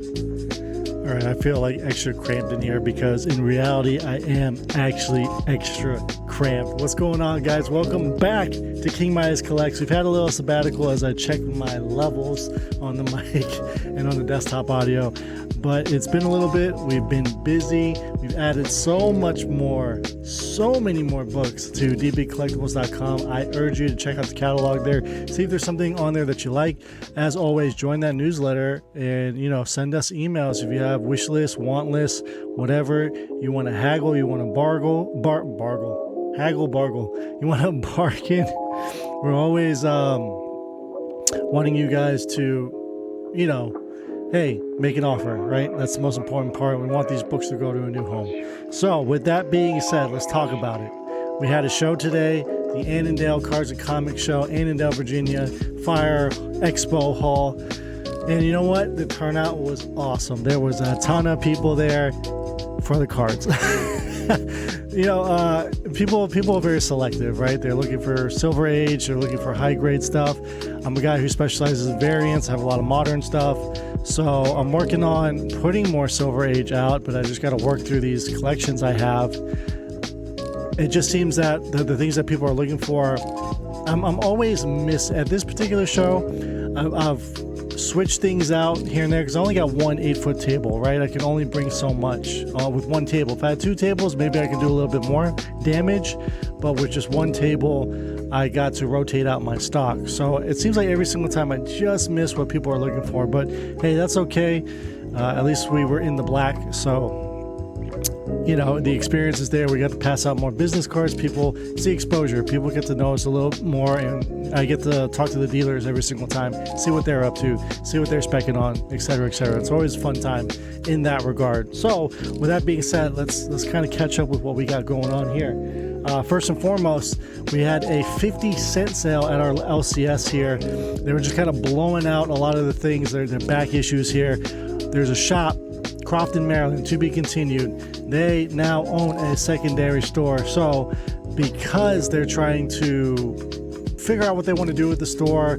All right, I feel like extra cramped in here because in reality, I am actually extra cramped. What's going on, guys? Welcome back to King Midas Collects. We've had a little sabbatical as I checked my levels on the mic and on the desktop audio, but it's been a little bit. We've been busy. We've added so many more books to dbcollectibles.com. I urge you to check out the catalog there. See if there's something on there that you like. As always, join that newsletter and, send us emails if you have wish lists, want lists, whatever. You want to haggle, you want to bargle, you want to bargain. We're always wanting you guys to, hey, make an offer, right? That's the most important part. We want these books to go to a new home. So with that being said, let's talk about it. We had a show today, the Annandale Cards and Comics Show, Annandale, Virginia, Fire Expo Hall. And you know what? The turnout was awesome. There was a ton of people there for the cards. People are very selective, right? They're looking for Silver Age. They're looking for high grade stuff. I'm a guy who specializes in variants. I have a lot of modern stuff. So I'm working on putting more Silver Age out, but I just got to work through these collections I have. It just seems that the things that people are looking for, I'm always at this particular show. I've switch things out here and there because I only got one 8-foot table, right? I can only bring so much with one table. If I had two tables, maybe I could do a little bit more damage, but with just one table, I got to rotate out my stock. So it seems like every single time I just miss what people are looking for, but hey, that's okay. At least we were in the black, so the experience is there. We got to pass out more business cards. People see exposure. People get to know us a little more, and I get to talk to the dealers every single time, see what they're up to, see what they're specking on, etc., etc. It's always a fun time in that regard. So with that being said, let's kind of catch up with what we got going on here. First and foremost, we had a 50-cent sale at our LCS here. They were just kind of blowing out a lot of the things. They're back issues here. There's a shop, Crofton, Maryland, to be continued. They now own a secondary store. So because they're trying to figure out what they want to do with the store,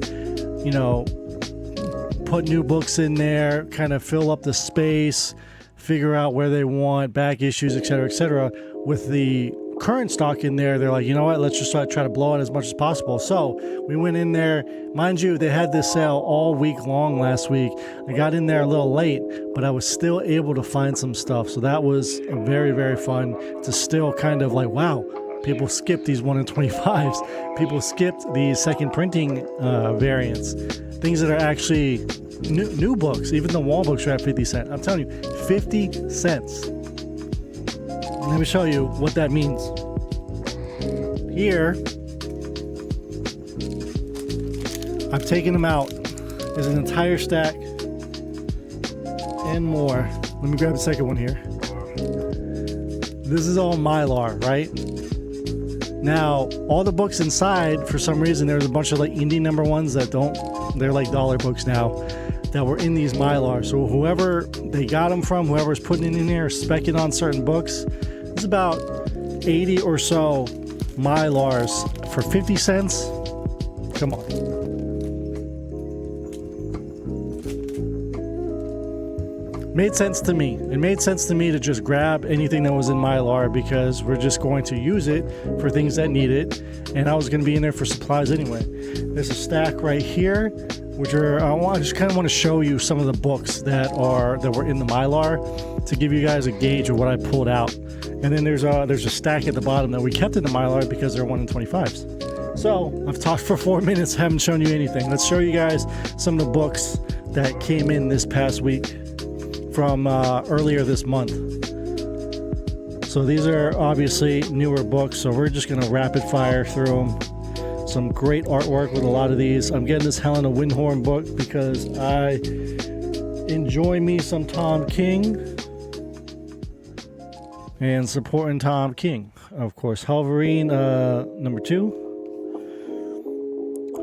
put new books in there, kind of fill up the space, figure out where they want back issues, etc., with the current stock in there, they're like, you know what, let's just try to blow it as much as possible. So we went in there. Mind you, they had this sale all week long last week. I got in there a little late, but I was still able to find some stuff. So that was very, very fun to still kind of like, wow, people skipped these 1 in 25s. People skipped the second printing variants. Things that are actually new books. Even the wall books are at 50 cents. I'm telling you, 50 cents. Let me show you what that means. Here, I've taken them out. There's an entire stack and more. Let me grab the second one here. This is all Mylar, right? Now, all the books inside, for some reason, there's a bunch of like indie number ones that they're like dollar books now, that were in these Mylar. So whoever they got them from, whoever's putting it in there, specking on certain books, it's about 80 or so Mylars for 50 cents. Come on. Made sense to me. It made sense to me to just grab anything that was in Mylar because we're just going to use it for things that need it. And I was going to be in there for supplies anyway. There's a stack right here, which I just kind of want to show you some of the books that were in the Mylar to give you guys a gauge of what I pulled out. And then there's a stack at the bottom that we kept in the Mylar because they're 1 in 25s. So I've talked for 4 minutes, haven't shown you anything. Let's show you guys some of the books that came in this past week from earlier this month. So these are obviously newer books, so we're just going to rapid fire through them. Some great artwork with a lot of these. I'm getting this Helena Windhorn book because I enjoy me some Tom King. And supporting Tom King, of course. Wolverine, number 2.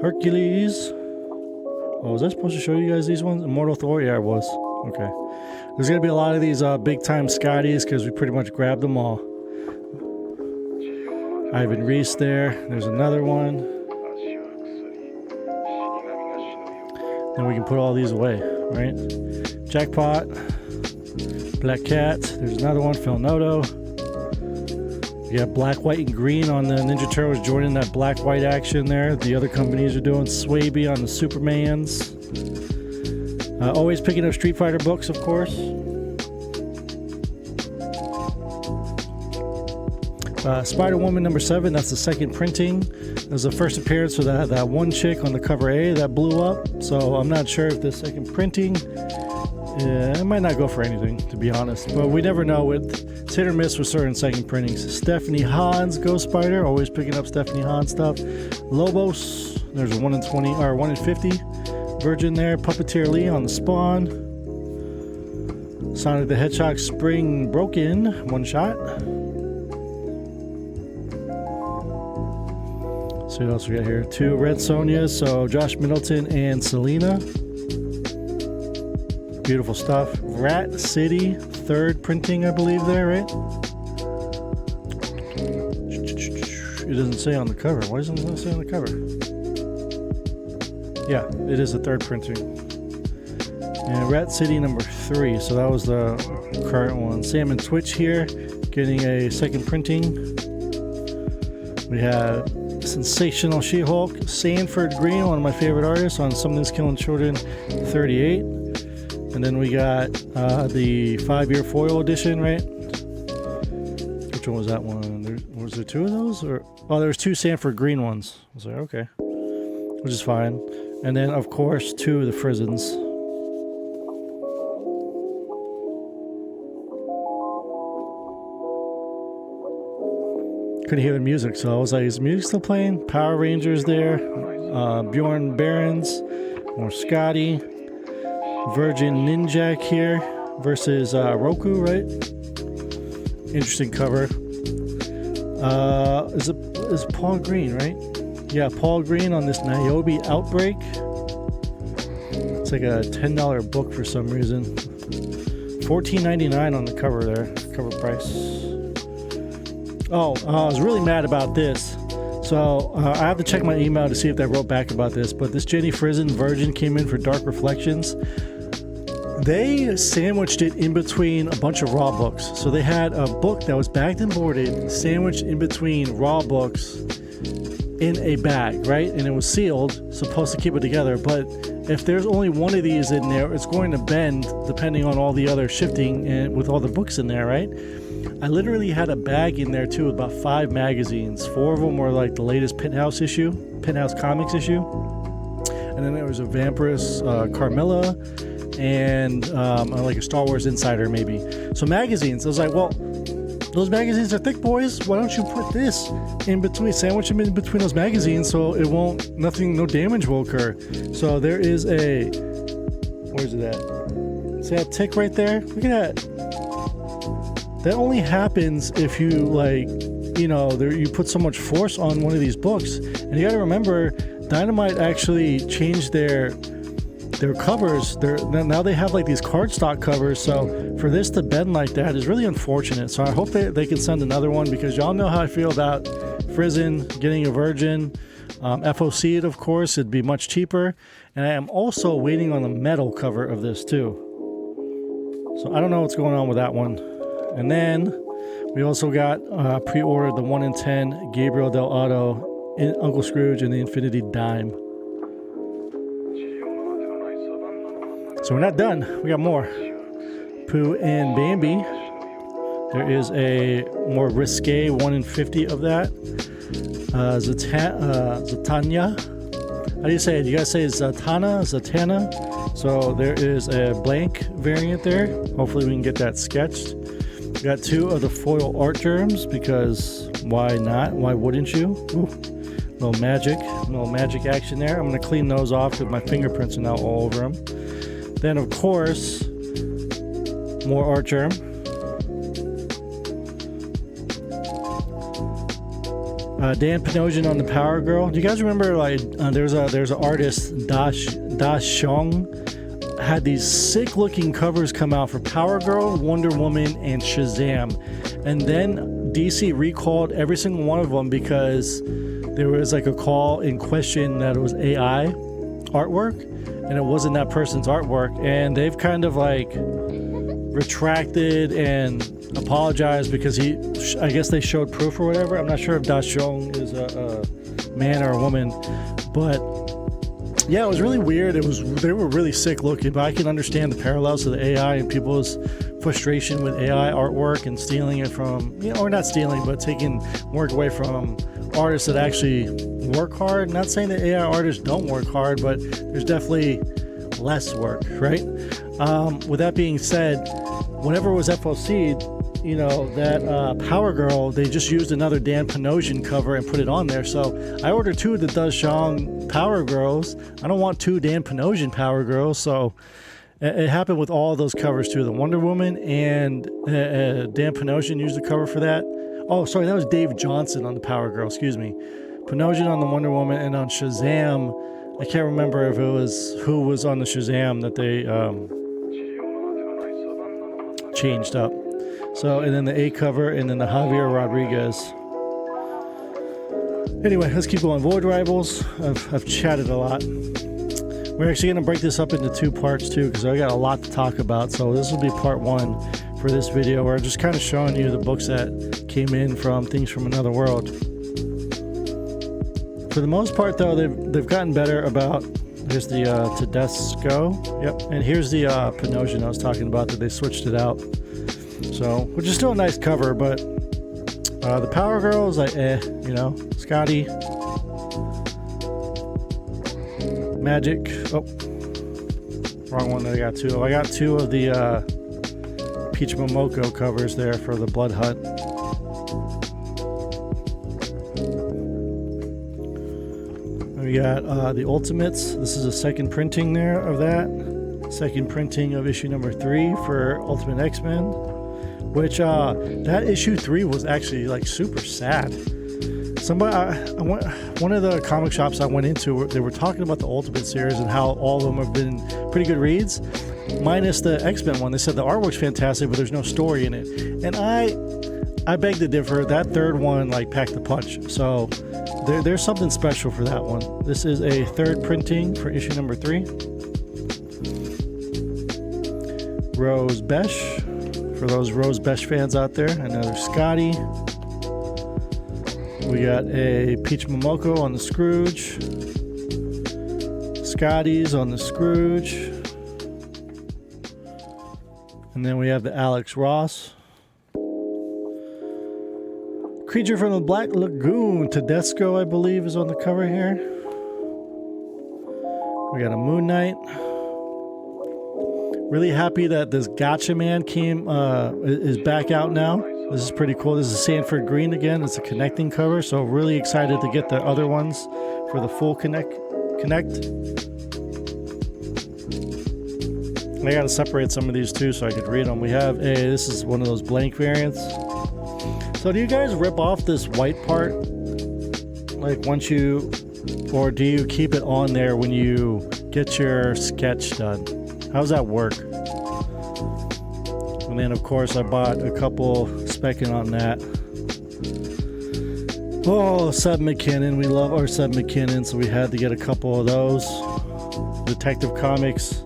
Hercules. Oh, was I supposed to show you guys these ones? Immortal Thor? Yeah, it was. Okay. There's going to be a lot of these big-time Scotties because we pretty much grabbed them all. Ivan Reese there. There's another one. Then we can put all these away. right? Jackpot, Black Cat. There's another one, Phil Noto. You got black, white, and green on the Ninja Turtles joining that black-white action there. The other companies are doing Swaby on the Supermans. Always picking up Street Fighter books, of course. Spider-Woman number 7, that's the second printing. That was the first appearance for that one chick on the cover A that blew up. So I'm not sure if the second printing, it might not go for anything, to be honest. But we never know. It's hit or miss with certain second printings. Stephanie Hahn's Ghost Spider, always picking up Stephanie Hahn stuff. Lobos, there's a 1 in 20 or 1 in 50 Virgin there. Puppeteer Lee on the Spawn. Sonic the Hedgehog Spring Broken, one shot. See what else we got here? 2 Red Sonjas, so Josh Middleton and Selena. Beautiful stuff. Rat City, 3rd printing, I believe there, right? It doesn't say on the cover. Why doesn't it say on the cover? Yeah, it is the 3rd printing. And Rat City number 3, so that was the current one. Sam and Twitch here, getting a 2nd printing. We have Sensational She-Hulk, Sanford Green, one of my favorite artists on Something's Killing Children 38. And then we got the 5-year foil edition, right? Which one was that one? Was there 2 of those? Or there was 2 Sanford Green ones. I was like, okay. Which is fine. And then, of course, 2 of the Frizzens. Couldn't hear the music, so I was like, is the music still playing? Power Rangers there. Bjorn Barons. More Scotty. Virgin Ninjak here versus Roku, right? Interesting cover. Is Paul Green, right? Yeah, Paul Green on this Niobe Outbreak. It's like a $10 book for some reason. $14.99 on the cover there, cover price. Oh, I was really mad about this. So I have to check my email to see if they wrote back about this. But this Jenny Frizen Virgin came in for Dark Reflections. They sandwiched it in between a bunch of raw books. So they had a book that was bagged and boarded, sandwiched in between raw books in a bag, right? And it was sealed, supposed to keep it together. But if there's only one of these in there, it's going to bend depending on all the other shifting and with all the books in there, right? I literally had a bag in there too with about 5 magazines. 4 of them were like the latest Penthouse Comics issue. And then there was a Vampirus Carmilla and like a Star Wars Insider maybe. So magazines, I was like, well, those magazines are thick, boys. Why don't you put this in between, sandwich them in between those magazines so it won't, no damage will occur. So there is a, where's it at? See that tick right there? Look at that. That only happens if you you put so much force on one of these books. And you got to remember, Dynamite actually changed their covers. Now they have like these cardstock covers. So for this to bend like that is really unfortunate. So I hope they can send another one, because y'all know how I feel about Frizen getting a Virgin. FOC it, of course, it'd be much cheaper. And I am also waiting on the metal cover of this too. So I don't know what's going on with that one. And then we also got pre-ordered the 1 in 10 Gabriel Del Otto in Uncle Scrooge and the Infinity Dime. So we're not done. We got more. Pooh and Bambi. There is a more risque 1 in 50 of that. Zatanna. How do you say it? You guys say Zatanna? So there is a blank variant there. Hopefully we can get that sketched. We got 2 of the foil art germs, because why not? Why wouldn't you? Ooh, little magic action there. I'm going to clean those off because my fingerprints are now all over them. Then, of course, more art germ. Dan Panosian on the Power Girl. Do you guys remember there's an artist, Dash Xiong, had these sick looking covers come out for Power Girl, Wonder Woman, and Shazam, and then DC recalled every single one of them because there was like a call in question that it was AI artwork, and it wasn't that person's artwork, and they've kind of like retracted and apologized because I guess they showed proof or whatever. I'm not sure if Da Xiong is a man or a woman, but yeah, it was really weird. They were really sick looking, but I can understand the parallels to the AI and people's frustration with AI artwork and stealing it from, or not stealing, but taking work away from artists that actually work hard. Not saying that AI artists don't work hard, but there's definitely less work, right? With that being said, whenever it was FOC'd, that Power Girl, they just used another Dan Panosian cover and put it on there. So I ordered 2 of the Da Xiong Power Girls. I don't want 2 Dan Panosian Power Girls. So it happened with all those covers too. The Wonder Woman and Dan Panosian used the cover for that. Oh, sorry, that was Dave Johnson on the Power Girl, excuse me. Panosian on the Wonder Woman, and on Shazam, I can't remember if it was who was on the Shazam that they changed up. So, and then the A cover, and then the Javier Rodriguez. Anyway, let's keep going. Void Rivals, I've chatted a lot. We're actually going to break this up into 2 parts too, because I got a lot to talk about. So this will be part 1 for this video, where I'm just kind of showing you the books that came in from Things from Another World. For the most part though, they've gotten better about, here's the Tedesco, yep, and here's the Panosian I was talking about, that they switched it out. So, which is still a nice cover, but the Power Girl is like, Scotty, Magic, oh, wrong one that I got 2. I got 2 of the Peach Momoko covers there for the Blood Hunt. We got the Ultimates. This is a second printing there of that. Second printing of issue number 3 for Ultimate X-Men. Which that issue 3 was actually like super sad. One of the comic shops I went into, they were talking about the Ultimate series and how all of them have been pretty good reads, minus the X-Men one. They said the artwork's fantastic, but there's no story in it. And I beg to differ. That third one like packed the punch. So there's something special for that one. This is a 3rd printing for issue number 3. Rose Besh. For those Rose Besh fans out there, another Scotty. We got a Peach Momoko on the Scrooge. Scotty's on the Scrooge. And then we have the Alex Ross. Creature from the Black Lagoon, Tedesco, I believe, is on the cover here. We got a Moon Knight. Really happy that this Gotcha Man is back out now. This is pretty cool. This is Sanford Green again. It's a connecting cover, so really excited to get the other ones for the full connect. I gotta separate some of these too so I could read them. We have this is one of those blank variants. So do you guys rip off this white part? Like or do you keep it on there when you get your sketch done? How does that work? And then of course I bought a couple specking on that. Oh, Seb McKinnon. We love our Seb McKinnon, so we had to get a couple of those. Detective Comics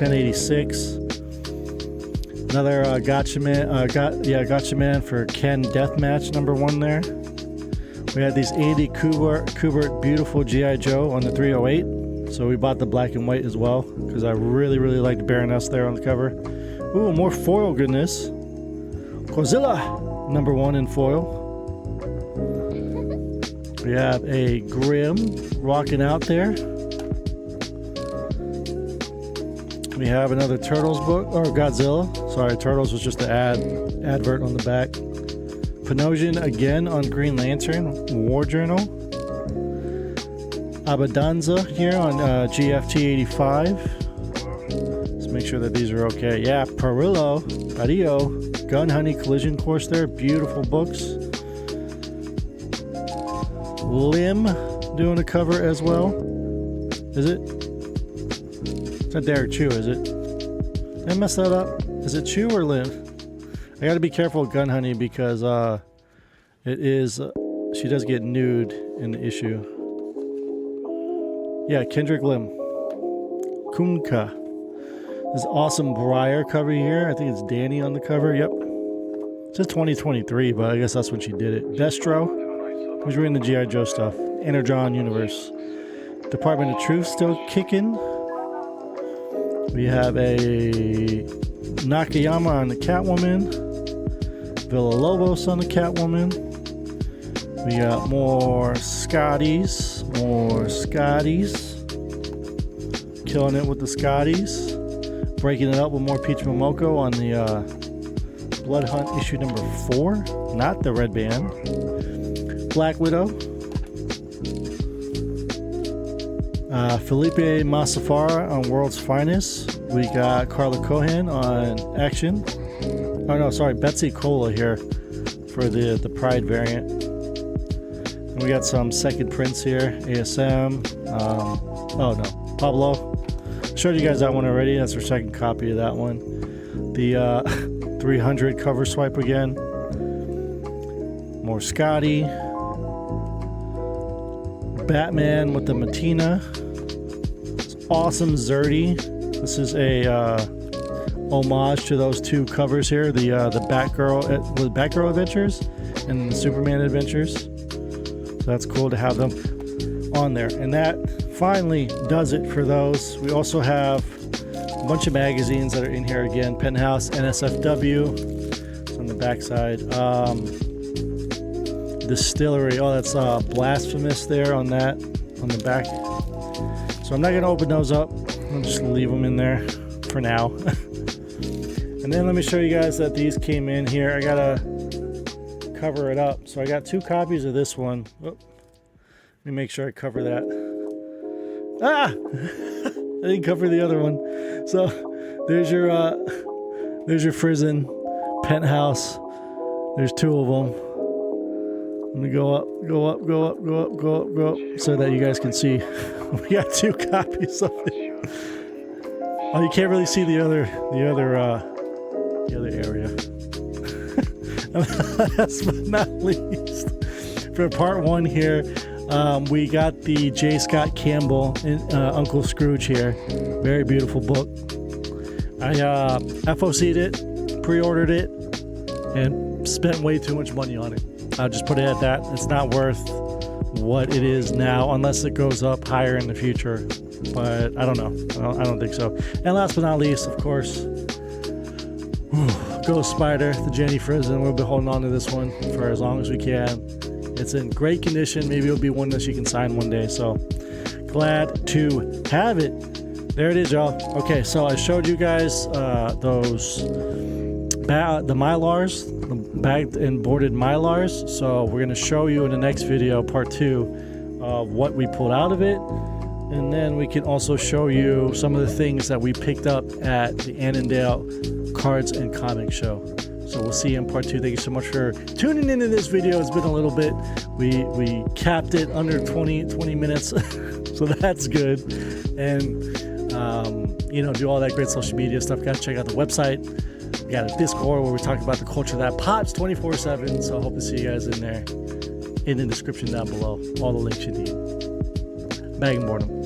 1086. Another Gotcha Man. Gotcha Man for Ken Deathmatch #1 there. We had these Andy Kubert beautiful G.I. Joe on the 308. So we bought the black and white as well, because I really, really liked Baroness there on the cover. Ooh, more foil goodness. Godzilla, #1 in foil. We have a Grimm rocking out there. We have another Turtles book, or Godzilla. Sorry, Turtles was just the advert on the back. Panosian again on Green Lantern, War Journal. Abadanza here on GFT 85. Let's make sure that these are okay. Yeah, Parillo, Gun Honey Collision Course there. Beautiful books. Lim doing a cover as well. Is it? It's not Derek Chu, is it? Did I mess that up? Is it Chu or Lim? I gotta be careful with Gun Honey because it is, she does get nude in the issue. Yeah, Kendrick Lim. Kunka. This awesome Briar cover here. I think it's Danny on the cover. Yep. It says 2023, but I guess that's when she did it. Destro, who's reading the G.I. Joe stuff. Energon Universe. Department of Truth still kicking. We have a Nakayama on the Catwoman. Villalobos on the Catwoman. We got more Scotties. Killing it with the Scotties. Breaking it up with more Peach Momoko on the Blood Hunt issue number 4. Not the red band. Black Widow. Felipe Massafara on World's Finest. We got Carla Cohen on Action. Oh no, sorry, Betsy Cola here for the Pride variant. And we got some second prints here. ASM. Oh no, Pablo. Showed you guys that one already. That's our second copy of that one. The 300 cover swipe again. More Scotty. Batman with the Matina. It's awesome Zerdy. This is a homage to those two covers here, the Batgirl Adventures and the Superman Adventures. So that's cool to have them on there. And that finally does it for those. We also have a bunch of magazines that are in here again. Penthouse, NSFW. It's on the back side. Distillery. Oh, that's Blasphemous there on that, on the back. So I'm not going to open those up. I'll just leave them in there for now. And then let me show you guys that these came in here. I got to cover it up. So I got 2 copies of this one. Oh, let me make sure I cover that. Ah! I didn't cover the other one. So there's your Frizen Penthouse. There's 2 of them. Let me go up, so that you guys can see. We got 2 copies of it. Oh, you can't really see the other area. Last but not least, for part 1 here, we got the J. Scott Campbell Uncle Scrooge here. Very beautiful book. I FOC'd it, pre-ordered it, and spent way too much money on it. I'll just put it at that. It's not worth what it is now, unless it goes up higher in the future. But I don't know. I don't think so. And last but not least, of course, Ghost Spider, the Jenny Frizen. We'll be holding on to this one for as long as we can. It's in great condition. Maybe it'll be one that she can sign one day. So glad to have it. There it is, y'all. Okay, so I showed you guys the Mylars, the bagged and boarded Mylars. So we're going to show you in the next video, part 2, what we pulled out of it. And then we can also show you some of the things that we picked up at the Annandale Cards and Comic Show. So we'll see you in part 2. Thank you so much for tuning into this video. It's been a little bit. We capped it under 20 minutes. So that's good. And, do all that great social media stuff. Got to check out the website. We got a Discord where we talk about the culture that pops 24/7. So I hope to see you guys in there in the description down below. All the links you need. Bag and board 'em.